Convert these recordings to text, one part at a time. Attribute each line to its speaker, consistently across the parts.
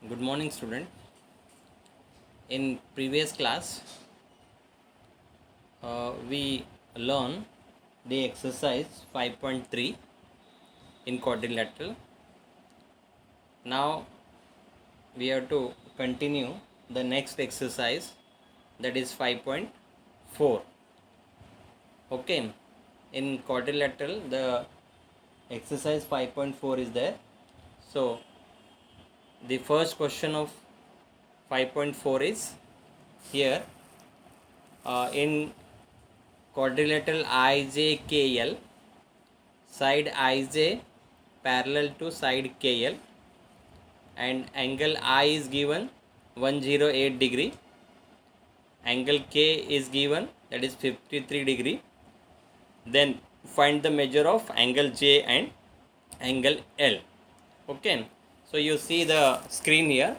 Speaker 1: Good morning, student. In previous class, we learned the exercise 5.3 in quadrilateral. Now we have to continue the next exercise, that is 5.4. Okay, in quadrilateral the exercise 5.4 is there. So the first question of 5.4 is here. In quadrilateral IJKL, side IJ parallel to side KL, and angle I is given 108 degree, angle K is given, that is 53 degree. Then find the measure of angle J and angle L. Okay, so you see the screen here.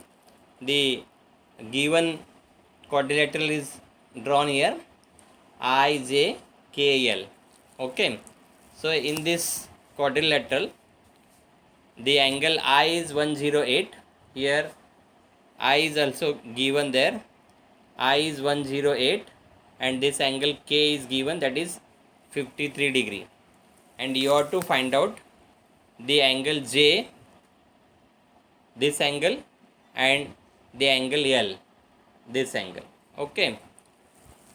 Speaker 1: The given quadrilateral is drawn here, IJKL. Okay, so in this quadrilateral the angle I is 108. Here I is also given there, I is 108, and this angle K is given, that is 53 degree. And you have to find out the angle J, this angle, and the angle L, this angle. Okay,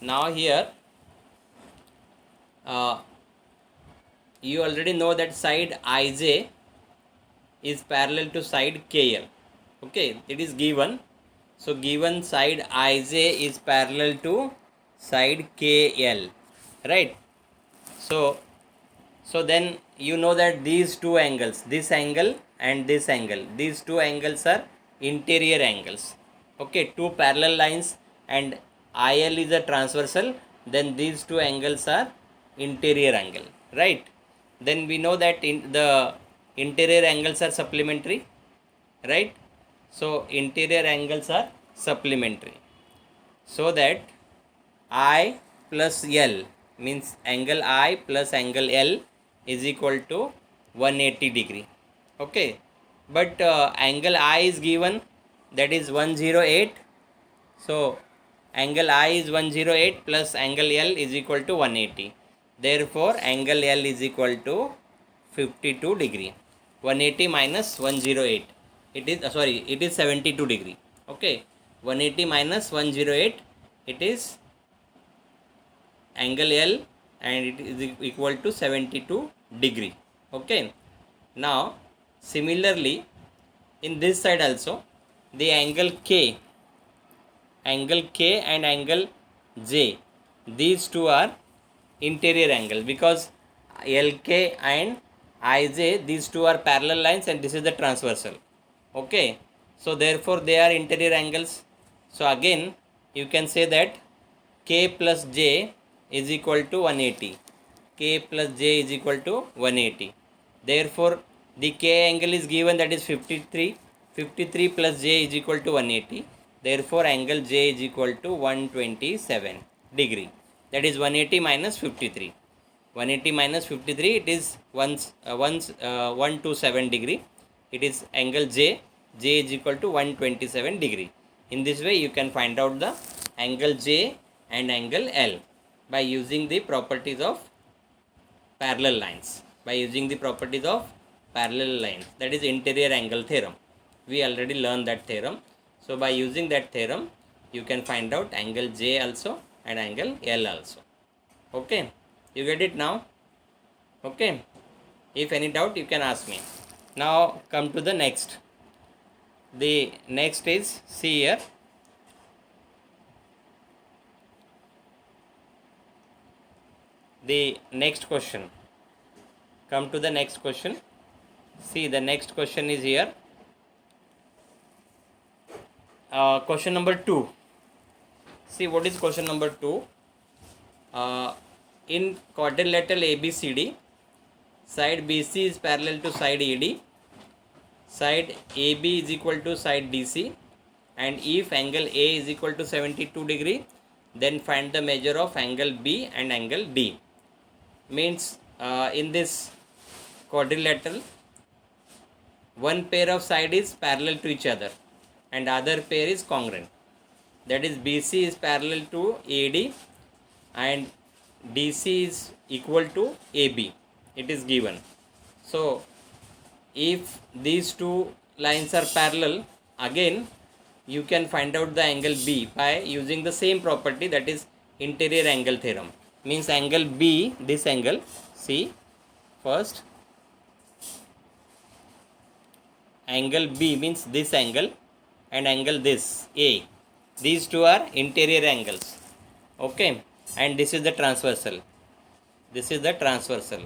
Speaker 1: now here you already know that side IJ is parallel to side KL. Okay, it is given. So given side IJ is parallel to side KL, right? So then you know that these two angles, this angle and this angle, these two angles are interior angles. Okay, two parallel lines, and IL is a transversal, then these two angles are interior angle, right? Then we know that in the interior angles are supplementary, right? So interior angles are supplementary, so that I plus L means angle I plus angle L is equal to 180 degree. Okay, but angle I is given, that is 108. So angle I is 108 plus angle L is equal to 180. Therefore angle L is equal to 52 degree. 180 minus 108, it is it is 72 degree. Okay, 180 minus 108, it is angle L, and it is equal to 72 degree. Okay, now similarly in this side also the angle K and angle J, these two are interior angle, because LK and IJ, these two are parallel lines and this is the transversal. Okay, so therefore they are interior angles. So again you can say that K plus J is equal to 180. K plus J is equal to 180. Therefore the K angle is given, that is 53. 53 plus J is equal to 180. Therefore angle J is equal to 127 degree. That is 180 minus 53. 180 minus 53, it is 127 degree. It is angle J. J is equal to 127 degree. In this way you can find out the angle J and angle L by using the properties of parallel lines. By using the properties of parallel lines, that is interior angle theorem. We already learned that theorem. So by using that theorem you can find out angle J also and angle L also. Okay, you get it now? Okay, if any doubt you can ask me. Now come to the next. The next is, see here, the next question. Come to the next question. See, the next question is here. Question number 2. See, what is question number 2? In quadrilateral ABCD, side BC is parallel to side AD, side AB is equal to side DC, and if angle A is equal to 72 degree, then find the measure of angle B and angle D. Means in this quadrilateral, one pair of side is parallel to each other. and other pair is congruent. That is BC is parallel to AD and DC is equal to AB. It is given. So if these two lines are parallel, again you can find out the angle B by using the same property, that is interior angle theorem. Means angle B, this angle, see first, angle B means this angle and angle this A. These two are interior angles. Okay, and this is the transversal. This is the transversal.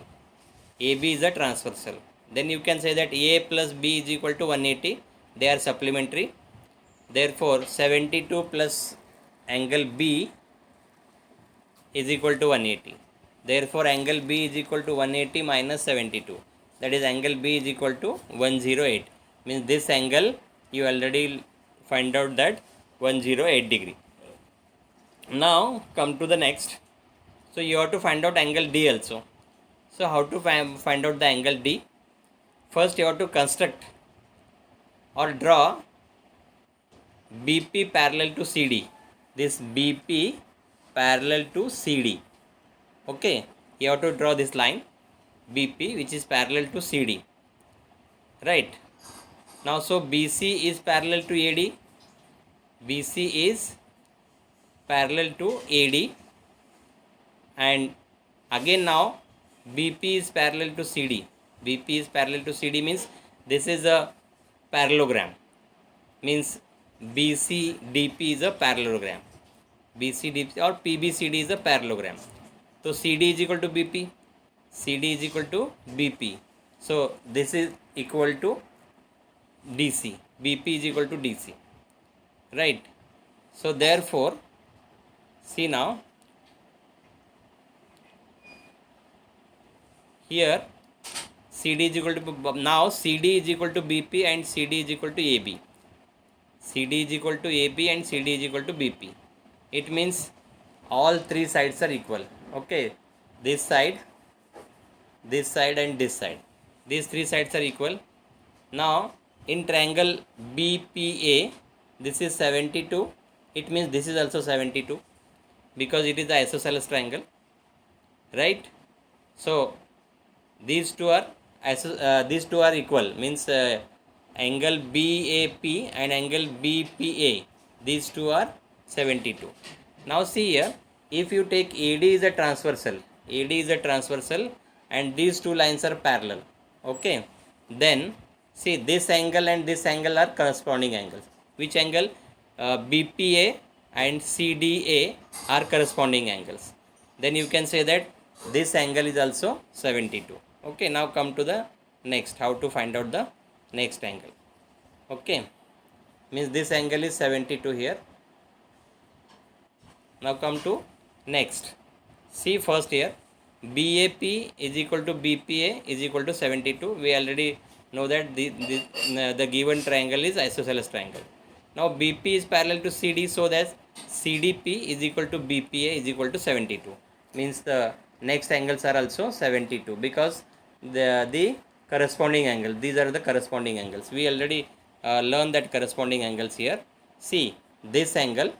Speaker 1: AB is the transversal. Then you can say that A plus B is equal to 180. They are supplementary. Therefore, 72 plus angle B is equal to 180. Therefore, angle B is equal to 180 minus 72. That is angle B is equal to 108. Means this angle you already find out that 108 degree. Now come to the next. So you have to find out angle D also. So how to find out the angle D? First you have to construct or draw BP parallel to CD. This BP parallel to CD. Okay, you have to draw this line BP which is parallel to CD. Right. Now so BC is parallel to AD. BC is parallel to AD, and again now BP is parallel to CD. BP is parallel to CD means this is a parallelogram. Means BC DP is a parallelogram. BC DP or PBCD is a parallelogram. So CD is equal to BP. CD is equal to BP. So this is equal to DC. BP is equal to DC. Right. So therefore, see now, here CD is equal to, now CD is equal to BP and CD is equal to AB. CD is equal to AB and CD is equal to BP. It means all three sides are equal. Okay, this side and this side. These three sides are equal. Now in triangle BPA, this is 72. It means this is also 72 because it is the isosceles triangle. Right? So these two are equal, means angle BAP and angle BPA, these two are 72. Now see here, if you take AD is a transversal, and these two lines are parallel, okay, then see this angle and this angle are corresponding angles. Which angle? BPA and CDA are corresponding angles. Then you can say that this angle is also 72. Okay, now come to the next, how to find out the next angle. Okay, means this angle is 72 here. Now come to next. See first here, BAP is equal to BPA is equal to 72. We already know that the given triangle is isosceles triangle. Now BP is parallel to CD, so that CDP is equal to BPA is equal to 72. Means the next angles are also 72 because the corresponding angle, these are the corresponding angles. We already learned that corresponding angles here. See this angle,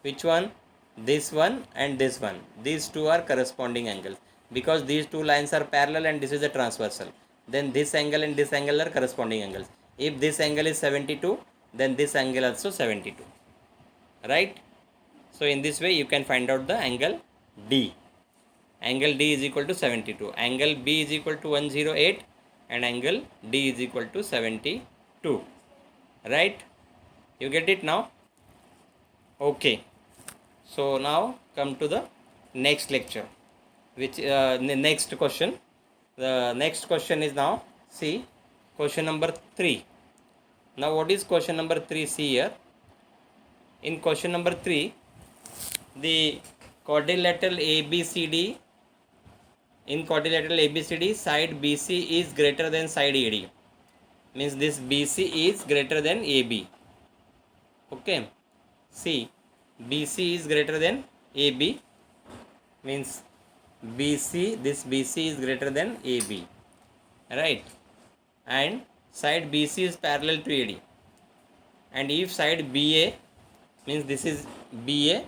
Speaker 1: which one? This one and this one. These two are corresponding angles because these two lines are parallel and this is a transversal. Then this angle and this angle are corresponding angles. If this angle is 72, then this angle also 72. Right? So in this way you can find out the angle D. Angle D is equal to 72. Angle B is equal to 108 and angle D is equal to 72. Right? You get it now? Okay. So now come to the next lecture, which next question. The next question is now, see, question number 3. Now what is question number 3? See here. In question number 3, the quadrilateral ABCD, in quadrilateral ABCD, side BC is greater than side AD. Means this BC is greater than AB. Okay. See, BC is greater than AB. Means BC, this BC is greater than AB. Right. And side BC is parallel to AD. and if side BA means this is BA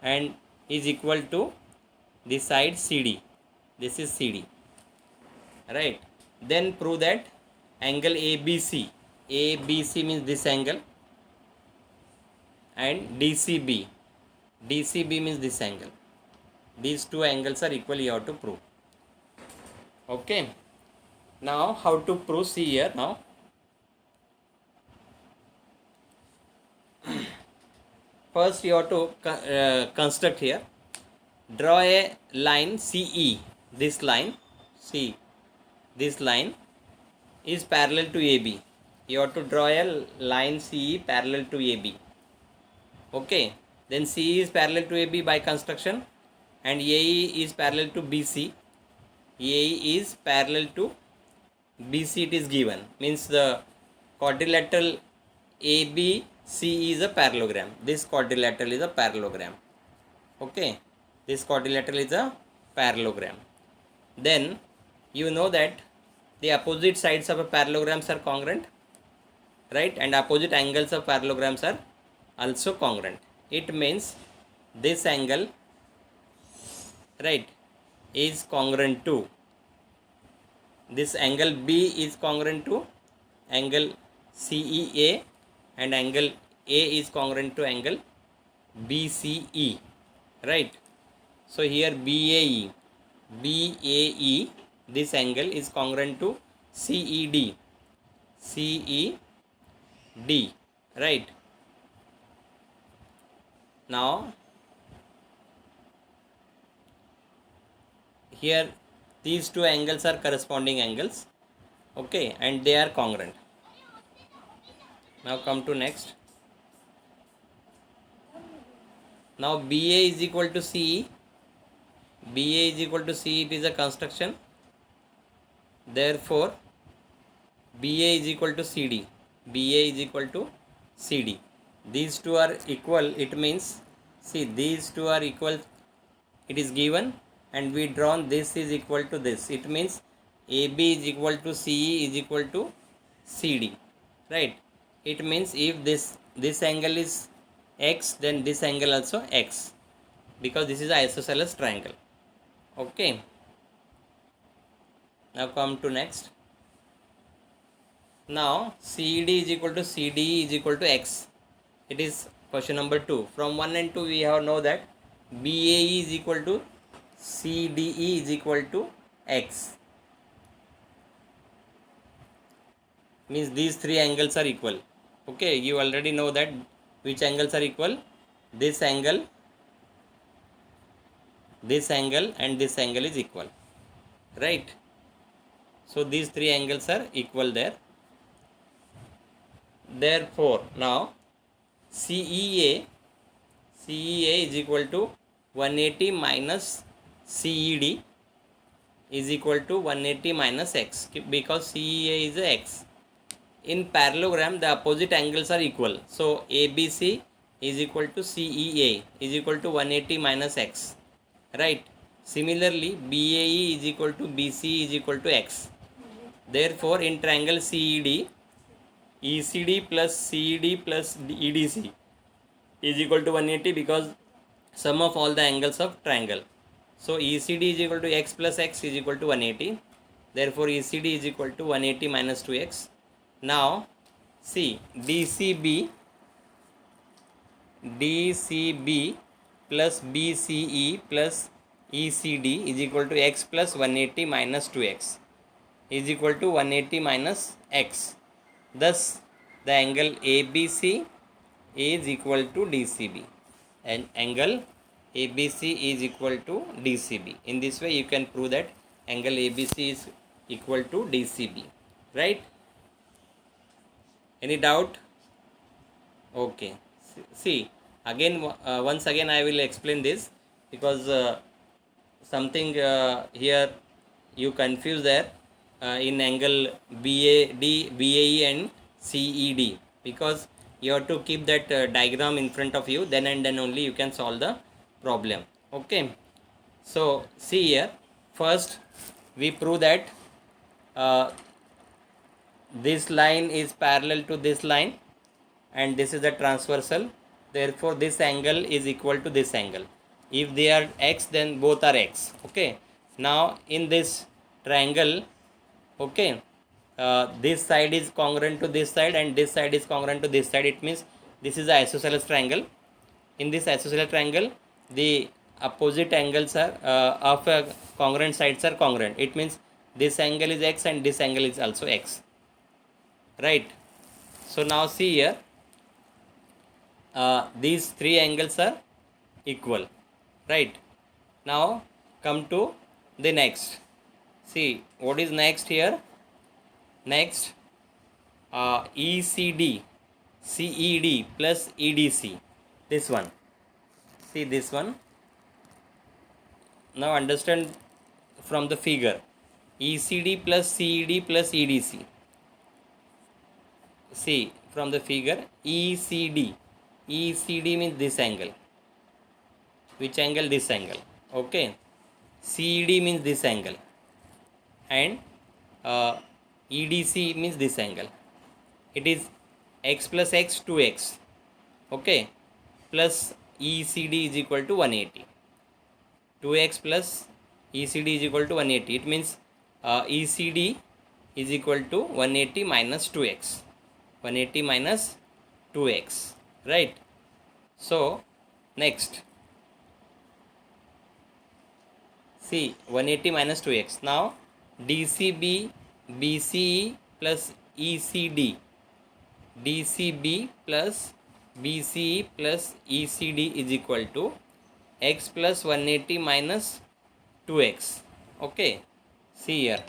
Speaker 1: and is equal to this side CD, this is CD, right? Then prove that angle ABC, ABC means this angle, and DCB, DCB means this angle. These two angles are equal, you have to prove. Okay, now how to prove? See here now. First you have to construct here. Draw a line CE. This line, see, this line is parallel to AB. You have to draw a line CE parallel to AB. Okay, then CE is parallel to AB by construction, and AE is parallel to BC. AE is parallel to BC, it is given. Means the quadrilateral ABC is a parallelogram. This quadrilateral is a parallelogram. Okay, this quadrilateral is a parallelogram. Then you know that the opposite sides of a parallelograms are congruent, right? And opposite angles of parallelograms are also congruent. It means this angle, right, is congruent to this angle. B is congruent to angle CEA, and angle A is congruent to angle BCE, right? So here BAE, this angle is congruent to CED, right? Now here these two angles are corresponding angles, okay, and they are congruent. Now come to next. Now BA is equal to CE. BA is equal to CE, it is a construction. Therefore BA is equal to CD. BA is equal to CD. These two are equal. It means, see, these two are equal. It is given, and we drawn this is equal to this. It means AB is equal to CE is equal to CD, right? It means if this angle is X, then this angle also X, because this is an isosceles triangle. Okay, now come to next. Now CD is equal to CDE is equal to X. It is question number 2. From 1 and 2 we have know that BAE is equal to CDE is equal to X. Means these three angles are equal. Okay, you already know that which angles are equal. This angle, and this angle is equal, right? So these three angles are equal there. Therefore now CEA is equal to 180 minus CED is equal to 180 minus X, because CEA is a X. In parallelogram the opposite angles are equal, so ABC is equal to CEA is equal to 180 minus X, right? Similarly BAE is equal to BC is equal to X. Therefore in triangle CED, ECD plus CED plus EDC is equal to 180, because sum of all the angles of triangle. So ECD is equal to X plus X is equal to 180. Therefore ECD is equal to 180 minus 2X. Now see, DCB plus BCE plus ECD is equal to X plus 180 minus 2X is equal to 180 minus X. Thus the angle ABC is equal to DCB, and angle ABC is equal to DCB. In this way you can prove that angle ABC is equal to DCB, right? Any doubt? Okay, see again, once again I will explain this, because something here you confuse there in angle BAE and CED, because you have to keep that diagram in front of you, then and then only you can solve the problem. Okay, so see here, first we prove that this line is parallel to this line, and this is the transversal. Therefore this angle is equal to this angle. If they are x, then both are x. Okay, now in this triangle, okay, this side is congruent to this side and this side is congruent to this side. It means this is the isosceles triangle. In this isosceles triangle, the opposite angles are of congruent sides are congruent. It means this angle is x and this angle is also x, right? So now see here, these three angles are equal, right? Now come to the next. See what is next here. Next, ECD, CED plus EDC. This one. See this one. Now understand from the figure. ECD plus CED plus EDC. See from the figure, ECD. ECD means this angle. Which angle? This angle. Okay. CED means this angle. And EDC means this angle. It is x plus x 2x. Okay. Plus ECD is equal to 180. 2x plus ECD is equal to 180. It means ECD is equal to 180 minus 2x. 180 minus 2x. Right. So next. See 180 minus 2x. Now DCB BCE plus ECD. DCB plus BCE plus ECD is equal to x plus 180 minus 2x. Okay. See here.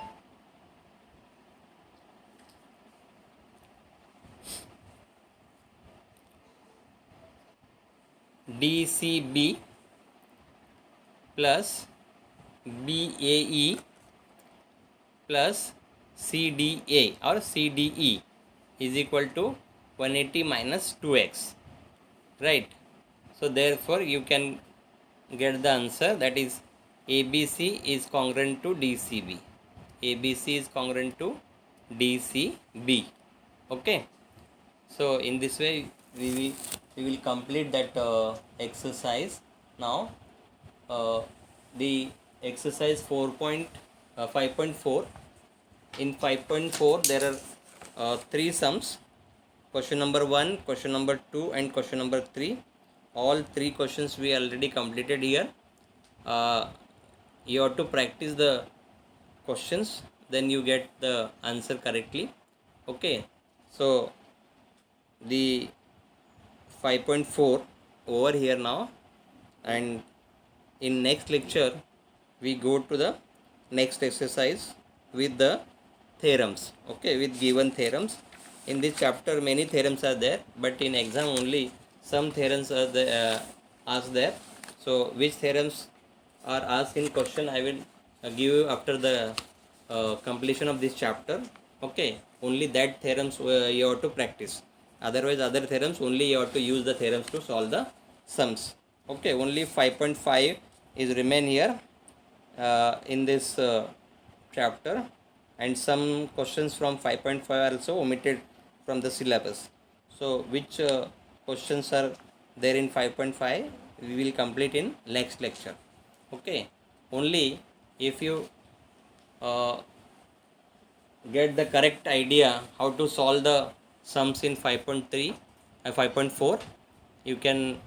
Speaker 1: DCB plus BAE plus CDA or CDE is equal to 180 minus 2x, right? So therefore you can get the answer, that is ABC is congruent to DCB. ABC is congruent to DCB. Okay. So in this way we will complete that exercise. Now the exercise 5.4. In 5.4 there are three sums. Question number 1, question number 2 and question number 3. All three questions we already completed here. You have to practice the questions, then you get the answer correctly. Okay. So the 5.4 over here now, and in next lecture we go to the next exercise with the theorems. Okay, with given theorems. In this chapter many theorems are there, but in exam only some theorems are asked there. So which theorems are asked in question I will give you after the completion of this chapter. Okay, only that theorems you have to practice. Otherwise other theorems only you have to use the theorems to solve the sums. Okay, only 5.5 is remain here in this chapter, and some questions from 5.5 are also omitted from the syllabus. So which questions are there in 5.5 we will complete in next lecture. Okay, only if you get the correct idea how to solve the sums in 5.3 5.4, you can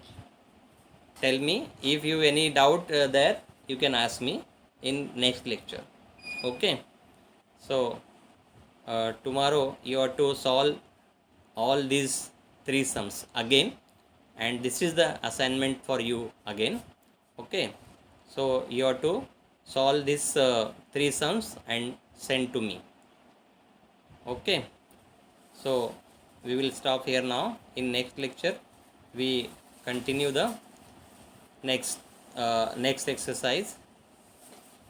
Speaker 1: tell me. If you any doubt there, you can ask me in next lecture. Okay. So tomorrow you have to solve all these three sums again, and this is the assignment for you again. Okay. So you have to solve these three sums and send to me. Okay. So we will stop here now. In next lecture we continue the next exercise.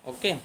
Speaker 1: Okay.